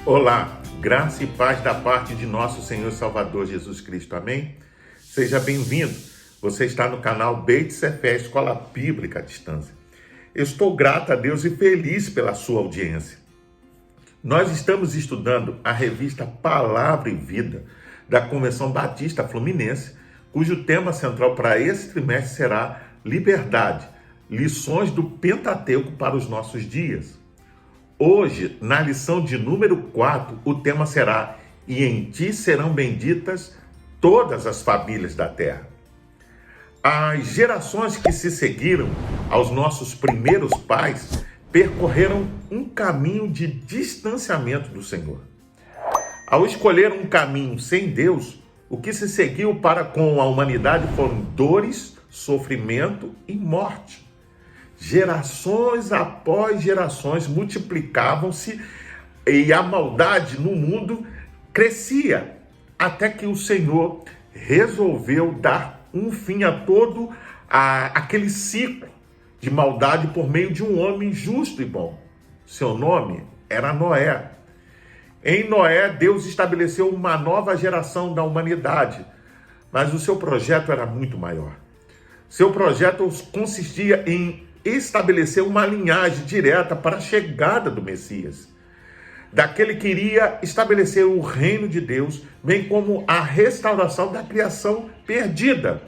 Olá, graça e paz da parte de nosso Senhor e Salvador Jesus Cristo, amém? Seja bem-vindo, você está no canal Beit Sefer, Escola Bíblica à Distância. Eu estou grato a Deus e feliz pela sua audiência. Nós estamos estudando a revista Palavra e Vida da Convenção Batista Fluminense, cujo tema central para esse trimestre será Liberdade, lições do Pentateuco para os nossos dias. Hoje, na lição de número 4, o tema será: E em ti serão benditas todas as famílias da terra. As gerações que se seguiram aos nossos primeiros pais percorreram um caminho de distanciamento do Senhor. Ao escolher um caminho sem Deus, o que se seguiu para com a humanidade foram dores, sofrimento e morte. Gerações após gerações multiplicavam-se e a maldade no mundo crescia, até que o Senhor resolveu dar um fim a todo aquele ciclo de maldade por meio de um homem justo e bom. Seu nome era Noé. Em Noé, Deus estabeleceu uma nova geração da humanidade, mas o seu projeto era muito maior. Seu projeto consistia em estabelecer uma linhagem direta para a chegada do Messias, daquele que iria estabelecer o reino de Deus, bem como a restauração da criação perdida.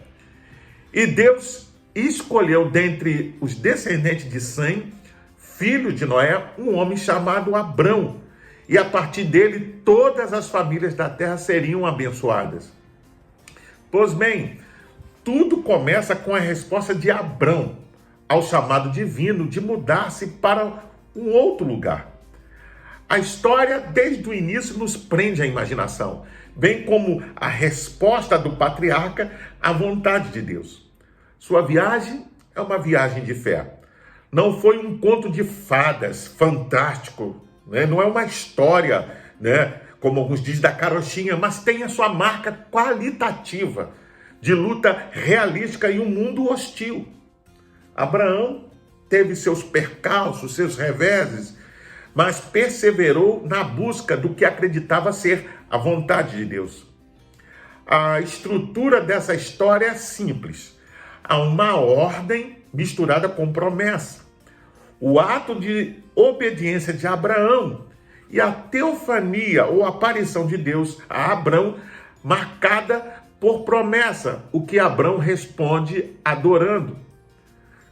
E Deus escolheu dentre os descendentes de Sem, filho de Noé, um homem chamado Abrão, e a partir dele todas as famílias da terra seriam abençoadas. Pois bem, tudo começa com a resposta de Abrão ao chamado divino de mudar-se para um outro lugar. A história, desde o início, nos prende à imaginação, bem como a resposta do patriarca à vontade de Deus. Sua viagem é uma viagem de fé. Não foi um conto de fadas fantástico, né? Não é uma história, né, como alguns dizem, da carochinha, mas tem a sua marca qualitativa de luta realística em um mundo hostil. Abraão teve seus percalços, seus reveses, mas perseverou na busca do que acreditava ser a vontade de Deus. A estrutura dessa história é simples. Há uma ordem misturada com promessa. O ato de obediência de Abraão e a teofania ou aparição de Deus a Abrão, marcada por promessa, o que Abrão responde adorando.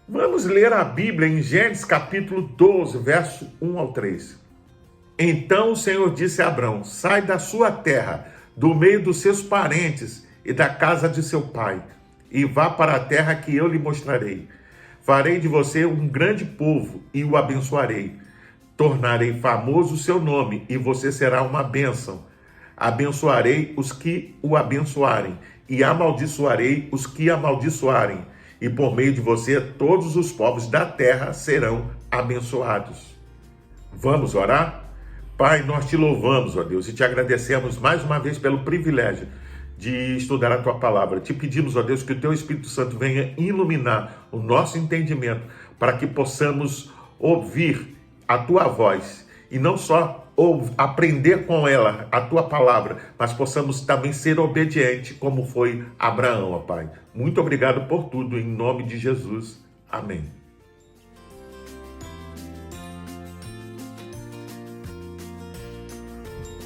Vamos ler a Bíblia em Gênesis capítulo 12, verso 1 ao 3. Então o Senhor disse a Abrão: sai da sua terra, do meio dos seus parentes e da casa de seu pai, e vá para a terra que eu lhe mostrarei. Farei de você um grande povo e o abençoarei. Tornarei famoso o seu nome e você será uma bênção. Abençoarei os que o abençoarem e amaldiçoarei os que amaldiçoarem. E por meio de você, todos os povos da terra serão abençoados. Vamos orar? Pai, nós te louvamos, ó Deus, e te agradecemos mais uma vez pelo privilégio de estudar a tua palavra. Te pedimos, ó Deus, que o teu Espírito Santo venha iluminar o nosso entendimento para que possamos ouvir a tua voz e não só aprender com ela a tua palavra, mas possamos também ser obedientes, como foi Abraão, ó Pai. Muito obrigado por tudo, em nome de Jesus. Amém.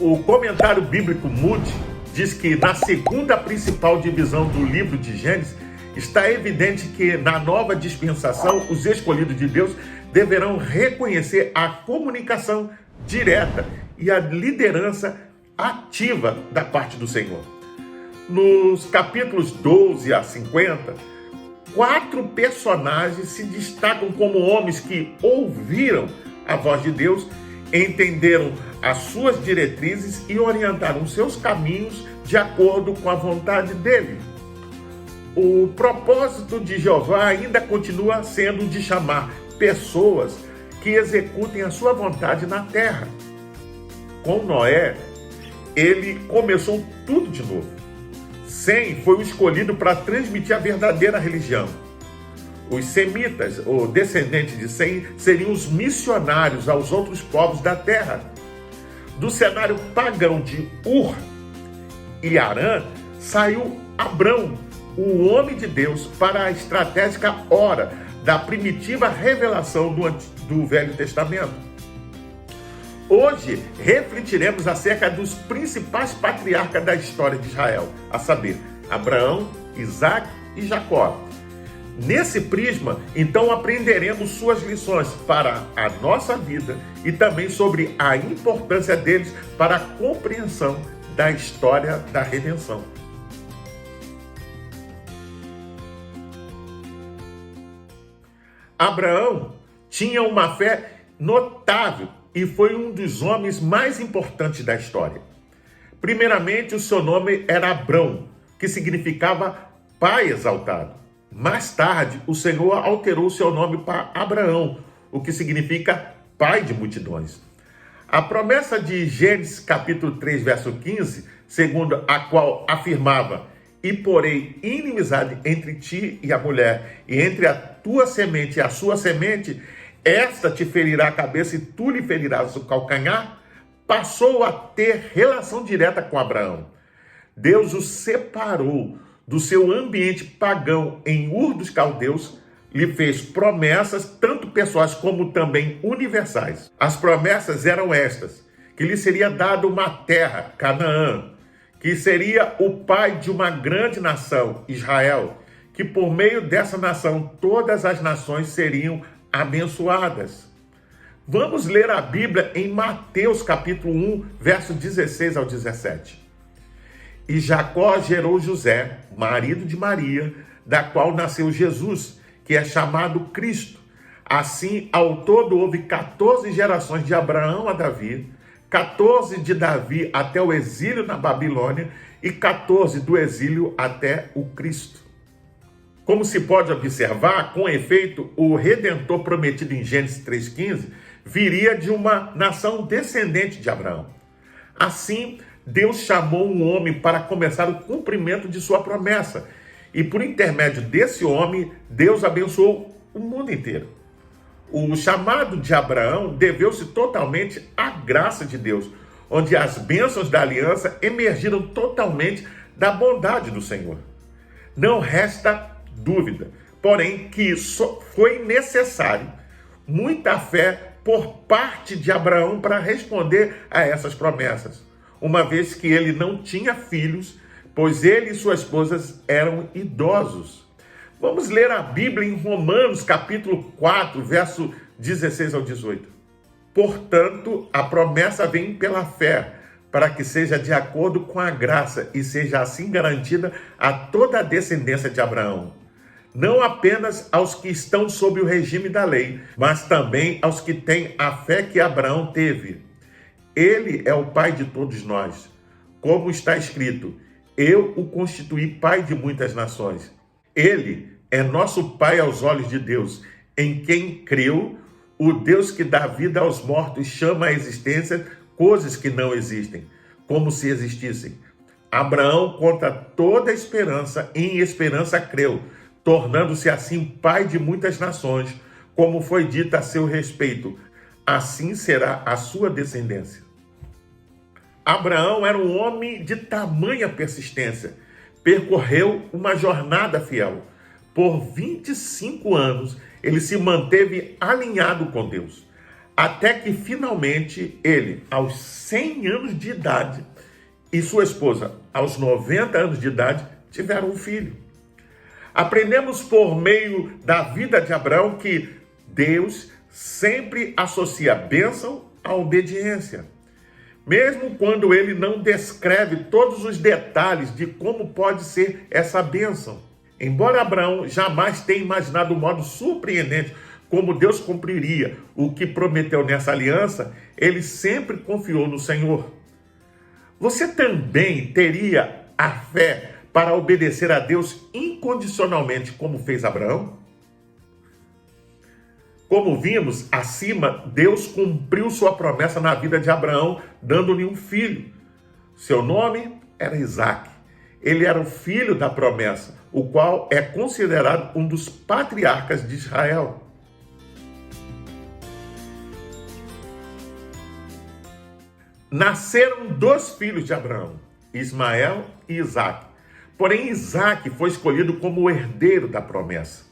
O comentário bíblico Moody diz que na segunda principal divisão do livro de Gênesis, está evidente que na nova dispensação, os escolhidos de Deus deverão reconhecer a comunicação direta e a liderança ativa da parte do Senhor. Nos capítulos 12 a 50, 4 personagens se destacam como homens que ouviram a voz de Deus, entenderam as suas diretrizes e orientaram seus caminhos de acordo com a vontade dele. O propósito de Jeová ainda continua sendo de chamar pessoas que executem a sua vontade na terra. Com Noé, ele começou tudo de novo. Sem foi o escolhido para transmitir a verdadeira religião. Os semitas, ou descendentes de Sem, seriam os missionários aos outros povos da terra. Do cenário pagão de Ur e Harã, saiu Abrão, o homem de Deus, para a estratégica hora da primitiva revelação do Velho Testamento. Hoje, refletiremos acerca dos principais patriarcas da história de Israel, a saber, Abraão, Isaac e Jacó. Nesse prisma, então, aprenderemos suas lições para a nossa vida e também sobre a importância deles para a compreensão da história da redenção. Abraão tinha uma fé notável e foi um dos homens mais importantes da história. Primeiramente, o seu nome era Abrão, que significava pai exaltado. Mais tarde, o Senhor alterou seu nome para Abraão, o que significa pai de multidões. A promessa de Gênesis capítulo 3, verso 15, segundo a qual afirmava: "E porei inimizade entre ti e a mulher, e entre a tua semente e a sua semente, esta te ferirá a cabeça e tu lhe ferirás o calcanhar", passou a ter relação direta com Abraão. Deus o separou do seu ambiente pagão em Ur dos Caldeus, lhe fez promessas, tanto pessoais como também universais. As promessas eram estas: que lhe seria dada uma terra, Canaã, que seria o pai de uma grande nação, Israel, que por meio dessa nação todas as nações seriam abençoadas. Vamos ler a Bíblia em Mateus capítulo 1, verso 16 ao 17. E Jacó gerou José, marido de Maria, da qual nasceu Jesus, que é chamado Cristo. Assim, ao todo houve 14 gerações de Abraão a Davi, 14 de Davi até o exílio na Babilônia e 14 do exílio até o Cristo. Como se pode observar, com efeito, o Redentor prometido em Gênesis 3,15 viria de uma nação descendente de Abraão. Assim, Deus chamou um homem para começar o cumprimento de sua promessa. E por intermédio desse homem, Deus abençoou o mundo inteiro. O chamado de Abraão deveu-se totalmente à graça de Deus, onde as bênçãos da aliança emergiram totalmente da bondade do Senhor. Não resta dúvida, porém, que foi necessário muita fé por parte de Abraão para responder a essas promessas, uma vez que ele não tinha filhos, pois ele e sua esposa eram idosos. Vamos ler a Bíblia em Romanos, capítulo 4, verso 16 ao 18. Portanto, a promessa vem pela fé, para que seja de acordo com a graça e seja assim garantida a toda a descendência de Abraão. Não apenas aos que estão sob o regime da lei, mas também aos que têm a fé que Abraão teve. Ele é o pai de todos nós. Como está escrito: eu o constituí pai de muitas nações. Ele é nosso pai aos olhos de Deus, em quem creu, o Deus que dá vida aos mortos chama à existência coisas que não existem, como se existissem. Abraão, contra toda esperança, em esperança creu, tornando-se assim pai de muitas nações, como foi dito a seu respeito: assim será a sua descendência. Abraão era um homem de tamanha persistência. Percorreu uma jornada fiel. Por 25 anos, ele se manteve alinhado com Deus. Até que, finalmente, ele, aos 100 anos de idade, e sua esposa, aos 90 anos de idade, tiveram um filho. Aprendemos por meio da vida de Abraão que Deus sempre associa bênção à obediência. Mesmo quando ele não descreve todos os detalhes de como pode ser essa bênção. Embora Abraão jamais tenha imaginado o modo surpreendente como Deus cumpriria o que prometeu nessa aliança, ele sempre confiou no Senhor. Você também teria a fé para obedecer a Deus incondicionalmente, como fez Abraão? Como vimos acima, Deus cumpriu sua promessa na vida de Abraão, dando-lhe um filho. Seu nome era Isaac. Ele era o filho da promessa, o qual é considerado um dos patriarcas de Israel. nasceram dois filhos de Abraão, Ismael e Isaque. Porém, Isaque foi escolhido como o herdeiro da promessa.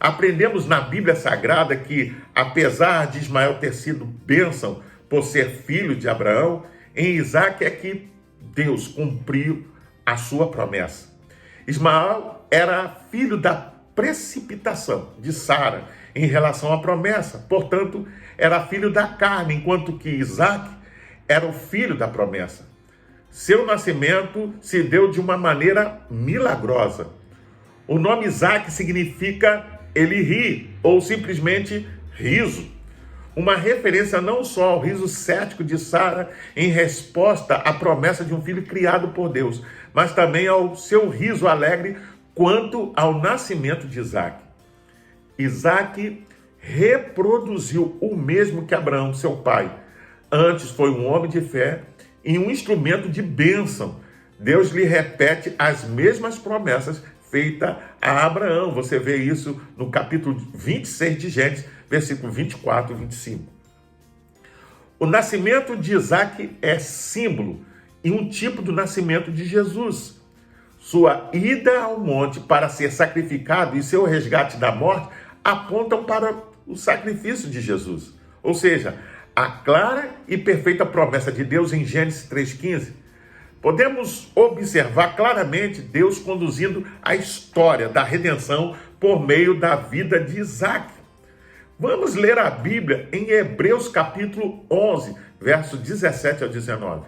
Aprendemos na Bíblia Sagrada que, apesar de Ismael ter sido bênção por ser filho de Abraão, em Isaque é que Deus cumpriu a sua promessa. Ismael era filho da precipitação de Sara em relação à promessa, portanto, era filho da carne, enquanto que Isaque era o filho da promessa. Seu nascimento se deu de uma maneira milagrosa. O nome Isaque significa ele ri, ou simplesmente riso. Uma referência não só ao riso cético de Sara em resposta à promessa de um filho criado por Deus, mas também ao seu riso alegre quanto ao nascimento de Isaque. Isaque reproduziu o mesmo que Abraão, seu pai. Antes foi um homem de fé e um instrumento de bênção. Deus lhe repete as mesmas promessas feitas a Abraão. Você vê isso no capítulo 26 de Gênesis, versículo 24 e 25. O nascimento de Isaque é símbolo e um tipo do nascimento de Jesus. Sua ida ao monte para ser sacrificado e seu resgate da morte apontam para o sacrifício de Jesus. Ou seja, a clara e perfeita promessa de Deus em Gênesis 3,15. Podemos observar claramente Deus conduzindo a história da redenção por meio da vida de Isaque. Vamos ler a Bíblia em Hebreus capítulo 11, versos 17 ao 19.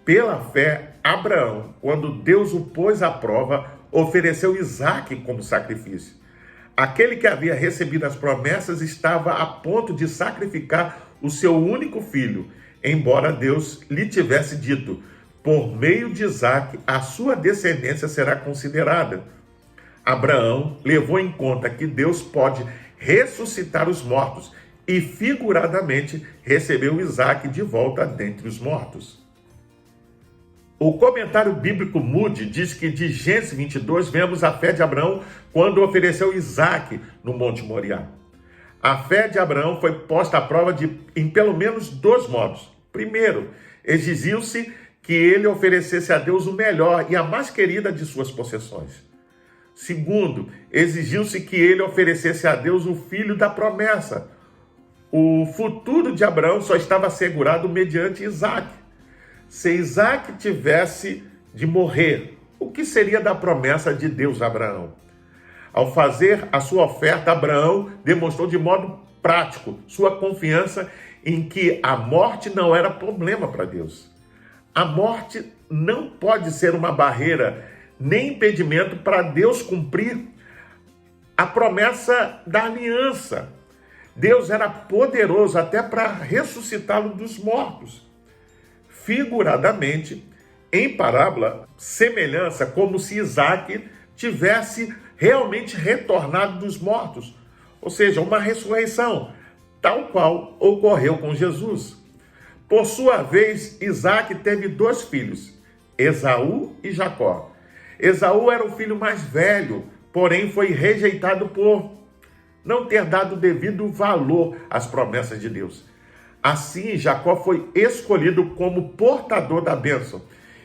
Pela fé, Abraão, quando Deus o pôs à prova, ofereceu Isaque como sacrifício. Aquele que havia recebido as promessas estava a ponto de sacrificar o seu único filho, embora Deus lhe tivesse dito: por meio de Isaque, a sua descendência será considerada. Abraão levou em conta que Deus pode ressuscitar os mortos e, figuradamente, recebeu Isaque de volta dentre os mortos. O comentário bíblico Moody diz que de Gênesis 22 vemos a fé de Abraão quando ofereceu Isaque no Monte Moriá. A fé de Abraão foi posta à prova em pelo menos dois modos. Primeiro, exigiu-se que ele oferecesse a Deus o melhor e a mais querida de suas possessões. Segundo, exigiu-se que ele oferecesse a Deus o filho da promessa. O futuro de Abraão só estava assegurado mediante Isaque. Se Isaque tivesse de morrer, o que seria da promessa de Deus a Abraão? Ao fazer a sua oferta, Abraão demonstrou de modo prático sua confiança em que a morte não era problema para Deus. A morte não pode ser uma barreira nem impedimento para Deus cumprir a promessa da aliança. Deus era poderoso até para ressuscitá-lo dos mortos. Figuradamente, em parábola, semelhança como se Isaque tivesse realmente retornado dos mortos, ou seja, uma ressurreição, tal qual ocorreu com Jesus. Por sua vez, Isaque teve dois filhos, Esaú e Jacó. Esaú era o filho mais velho, porém foi rejeitado por não ter dado devido valor às promessas de Deus. Assim, Jacó foi escolhido como portador da bênção.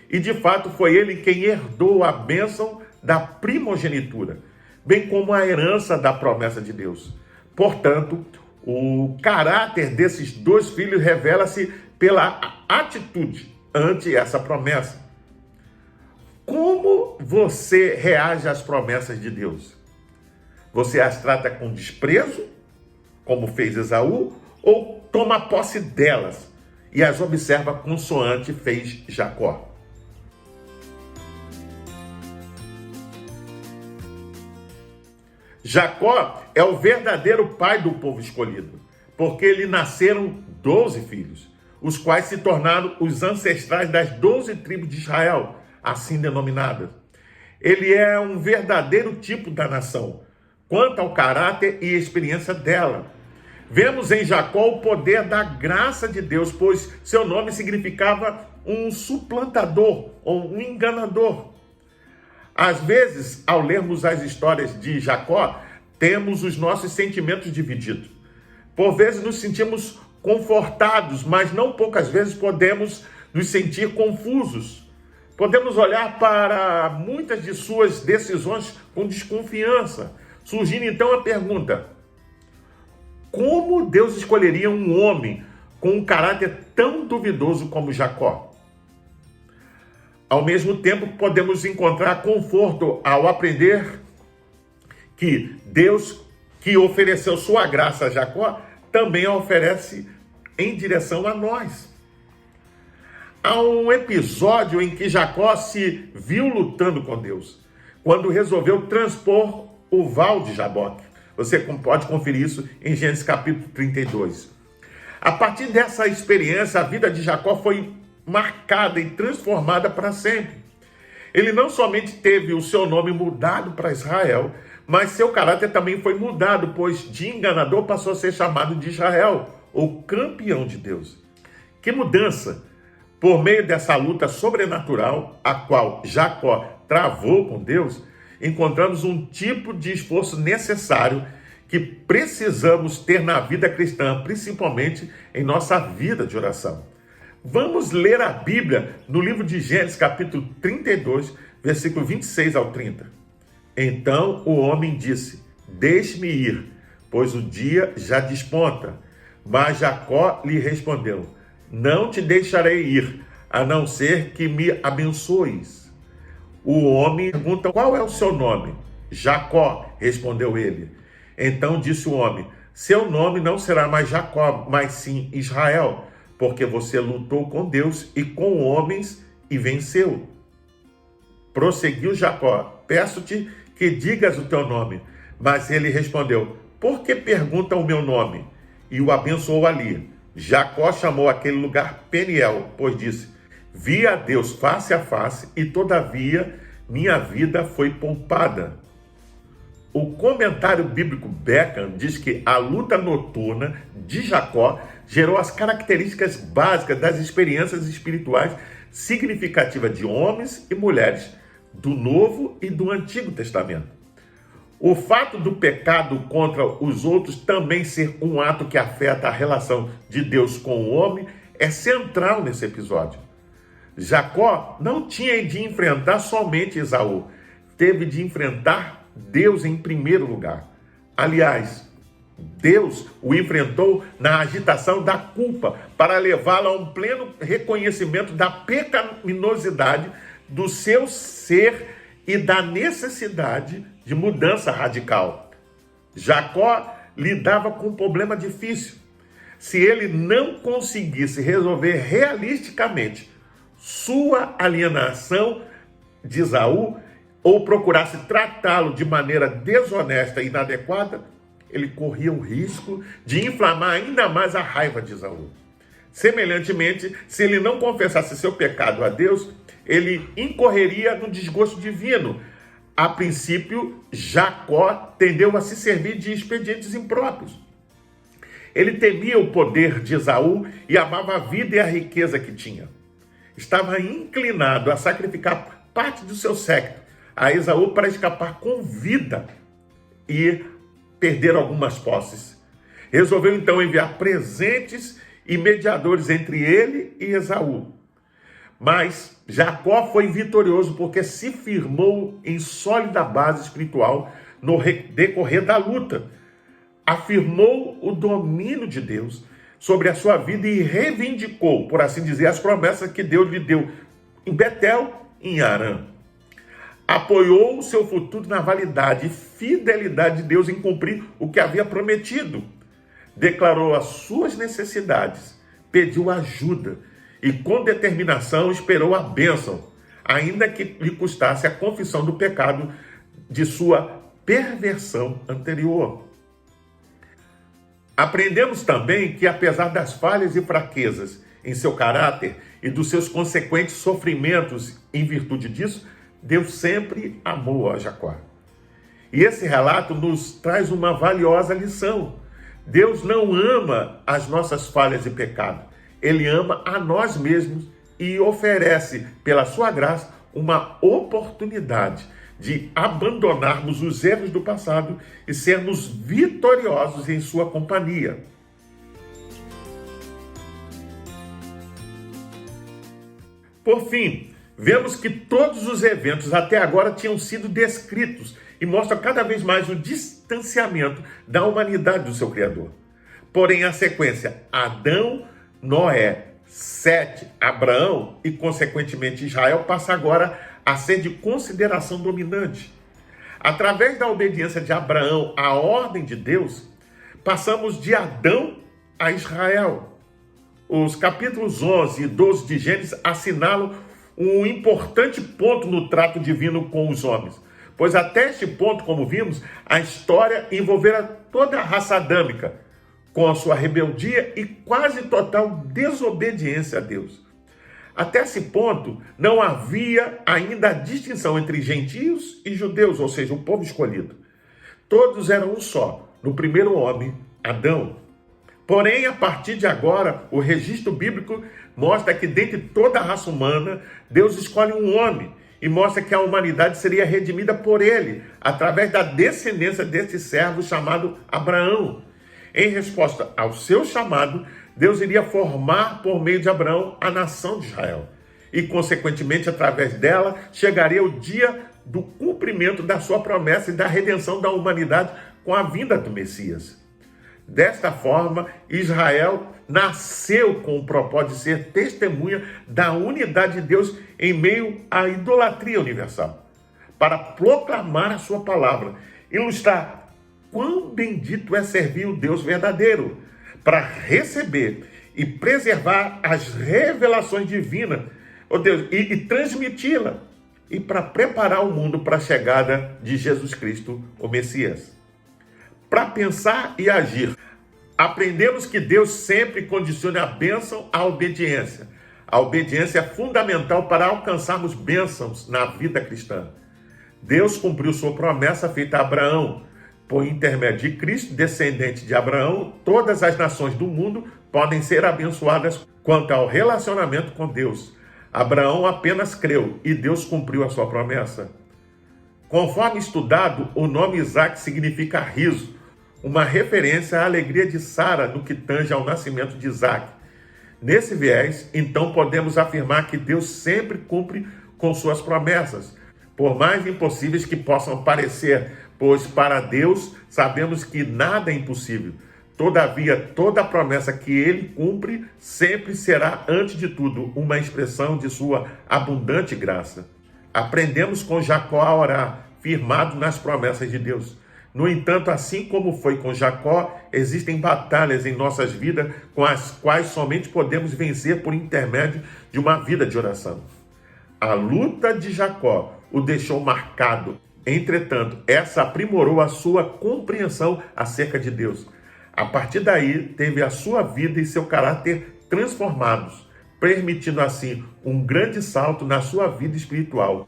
E, de fato, foi ele quem herdou a bênção da primogenitura, bem como a herança da promessa de Deus. Portanto, o caráter desses dois filhos revela-se pela atitude ante essa promessa. Como você reage às promessas de Deus? Você as trata com desprezo, como fez Esaú, ou toma posse delas e as observa consoante fez Jacó? Jacó é o verdadeiro pai do povo escolhido, porque lhe nasceram 12 filhos, os quais se tornaram os ancestrais das 12 tribos de Israel, assim denominadas. Ele é um verdadeiro tipo da nação, quanto ao caráter e experiência dela. Vemos em Jacó o poder da graça de Deus, pois seu nome significava um suplantador ou um enganador. Às vezes, ao lermos as histórias de Jacó, temos os nossos sentimentos divididos. Por vezes nos sentimos confortados, mas não poucas vezes podemos nos sentir confusos. Podemos olhar para muitas de suas decisões com desconfiança, surgindo então a pergunta: como Deus escolheria um homem com um caráter tão duvidoso como Jacó? Ao mesmo tempo, podemos encontrar conforto ao aprender que Deus, que ofereceu sua graça a Jacó, também a oferece em direção a nós. Há um episódio em que Jacó se viu lutando com Deus, quando resolveu transpor o val de Jaboque. Você pode conferir isso em Gênesis capítulo 32. A partir dessa experiência, a vida de Jacó foi marcada e transformada para sempre. Ele não somente teve o seu nome mudado para Israel, mas seu caráter também foi mudado, pois de enganador passou a ser chamado de Israel, o campeão de Deus. Que mudança! Por meio dessa luta sobrenatural, a qual Jacó travou com Deus, encontramos um tipo de esforço necessário que precisamos ter na vida cristã, principalmente em nossa vida de oração. Vamos ler a Bíblia no livro de Gênesis, capítulo 32, versículo 26 ao 30. Então o homem disse: deixe-me ir, pois o dia já desponta. Mas Jacó lhe respondeu: não te deixarei ir, a não ser que me abençoes. O homem pergunta: qual é o seu nome? Jacó, respondeu ele. Então disse o homem: seu nome não será mais Jacó, mas sim Israel, porque você lutou com Deus e com homens e venceu. Prosseguiu Jacó: peço-te que digas o teu nome. Mas ele respondeu: por que pergunta o meu nome? E o abençoou ali. Jacó chamou aquele lugar Peniel, pois disse: vi a Deus face a face, e todavia minha vida foi poupada. O comentário bíblico Beckham diz que a luta noturna de Jacó gerou as características básicas das experiências espirituais significativas de homens e mulheres do Novo e do Antigo Testamento. O fato do pecado contra os outros também ser um ato que afeta a relação de Deus com o homem é central nesse episódio. Jacó não tinha de enfrentar somente Esaú, teve de enfrentar Deus em primeiro lugar. Aliás, Deus o enfrentou na agitação da culpa para levá-lo a um pleno reconhecimento da pecaminosidade do seu ser e da necessidade de mudança radical. Jacó lidava com um problema difícil. Se ele não conseguisse resolver realisticamente sua alienação de Esaú, ou procurasse tratá-lo de maneira desonesta e inadequada, ele corria o risco de inflamar ainda mais a raiva de Esaú. Semelhantemente, se ele não confessasse seu pecado a Deus, ele incorreria no desgosto divino. A princípio, Jacó tendeu a se servir de expedientes impróprios. Ele temia o poder de Esaú e amava a vida e a riqueza que tinha. Estava inclinado a sacrificar parte do seu séquito a Esaú para escapar com vida e perder algumas posses. Resolveu então enviar presentes e mediadores entre ele e Esaú. Mas Jacó foi vitorioso porque se firmou em sólida base espiritual no decorrer da luta. Afirmou o domínio de Deus sobre a sua vida e reivindicou, por assim dizer, as promessas que Deus lhe deu em Betel e em Arã. Apoiou o seu futuro na validade e fidelidade de Deus em cumprir o que havia prometido. Declarou as suas necessidades, pediu ajuda e com determinação esperou a bênção, ainda que lhe custasse a confissão do pecado de sua perversão anterior. Aprendemos também que, apesar das falhas e fraquezas em seu caráter e dos seus consequentes sofrimentos em virtude disso, Deus sempre amou a Jacó. E esse relato nos traz uma valiosa lição. Deus não ama as nossas falhas e pecados. Ele ama a nós mesmos e oferece, pela sua graça, uma oportunidade de abandonarmos os erros do passado e sermos vitoriosos em sua companhia. Por fim, vemos que todos os eventos até agora tinham sido descritos e mostram cada vez mais o distanciamento da humanidade do seu Criador. Porém, a sequência Adão, Noé, Sete, Abraão e, consequentemente, Israel passa agora a ser de consideração dominante. Através da obediência de Abraão à ordem de Deus, passamos de Adão a Israel. Os capítulos 11 e 12 de Gênesis assinalam um importante ponto no trato divino com os homens, pois até este ponto, como vimos, a história envolvera toda a raça adâmica, com a sua rebeldia e quase total desobediência a Deus. Até esse ponto, não havia ainda a distinção entre gentios e judeus, ou seja, o povo escolhido. Todos eram um só, no primeiro homem, Adão. Porém, a partir de agora, o registro bíblico mostra que dentre toda a raça humana, Deus escolhe um homem e mostra que a humanidade seria redimida por ele, através da descendência desse servo chamado Abraão. Em resposta ao seu chamado, Deus iria formar por meio de Abraão a nação de Israel. E, consequentemente, através dela, chegaria o dia do cumprimento da sua promessa e da redenção da humanidade com a vinda do Messias. Desta forma, Israel nasceu com o propósito de ser testemunha da unidade de Deus em meio à idolatria universal, para proclamar a sua palavra, ilustrar quão bendito é servir o Deus verdadeiro, para receber e preservar as revelações divinas, oh Deus, e transmiti-la, e para preparar o mundo para a chegada de Jesus Cristo, o Messias. Para pensar e agir, aprendemos que Deus sempre condiciona a bênção à obediência. A obediência é fundamental para alcançarmos bênçãos na vida cristã. Deus cumpriu sua promessa feita a Abraão. Por intermédio de Cristo, descendente de Abraão, todas as nações do mundo podem ser abençoadas quanto ao relacionamento com Deus. Abraão apenas creu e Deus cumpriu a sua promessa. Conforme estudado, o nome Isaac significa riso, uma referência à alegria de Sara no que tange ao nascimento de Isaac. Nesse viés, então podemos afirmar que Deus sempre cumpre com suas promessas, por mais impossíveis que possam parecer, pois para Deus sabemos que nada é impossível. Todavia, toda promessa que ele cumpre sempre será, antes de tudo, uma expressão de sua abundante graça. Aprendemos com Jacó a orar, firmado nas promessas de Deus. No entanto, assim como foi com Jacó, existem batalhas em nossas vidas com as quais somente podemos vencer por intermédio de uma vida de oração. A luta de Jacó o deixou marcado. Entretanto, essa aprimorou a sua compreensão acerca de Deus. A partir daí, teve a sua vida e seu caráter transformados, permitindo assim um grande salto na sua vida espiritual.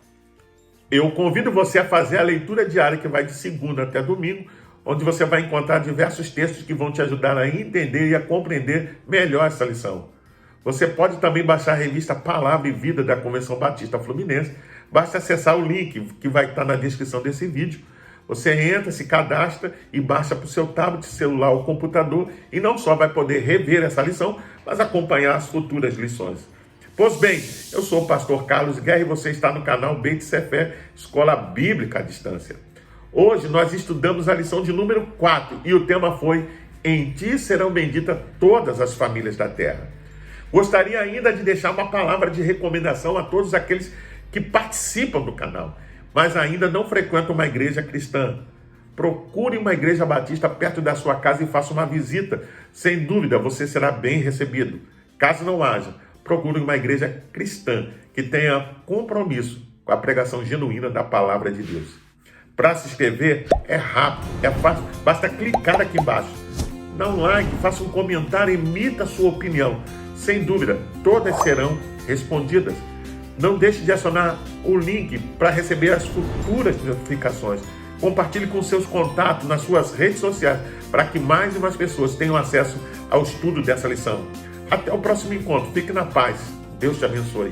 Eu convido você a fazer a leitura diária que vai de segunda até domingo, onde você vai encontrar diversos textos que vão te ajudar a entender e a compreender melhor essa lição. Você pode também baixar a revista Palavra e Vida da Convenção Batista Fluminense. Basta acessar o link que vai estar na descrição desse vídeo. Você entra, se cadastra e baixa para o seu tablet, celular ou computador e não só vai poder rever essa lição, mas acompanhar as futuras lições. Pois bem, eu sou o pastor Carlos Guerra e você está no canal Beit Sefer, Escola Bíblica à Distância. Hoje nós estudamos a lição de número 4 e o tema foi: Em ti serão benditas todas as famílias da terra. Gostaria ainda de deixar uma palavra de recomendação a todos aqueles que participam do canal, mas ainda não frequentam uma igreja cristã. Procure uma igreja batista perto da sua casa e faça uma visita. Sem dúvida, você será bem recebido. Caso não haja, procure uma igreja cristã que tenha compromisso com a pregação genuína da palavra de Deus. Para se inscrever, é rápido, é fácil, basta clicar aqui embaixo. Dá um like, faça um comentário, emita a sua opinião. Sem dúvida, todas serão respondidas. Não deixe de acionar o link para receber as futuras notificações. Compartilhe com seus contatos nas suas redes sociais para que mais e mais pessoas tenham acesso ao estudo dessa lição. Até o próximo encontro. Fique na paz. Deus te abençoe.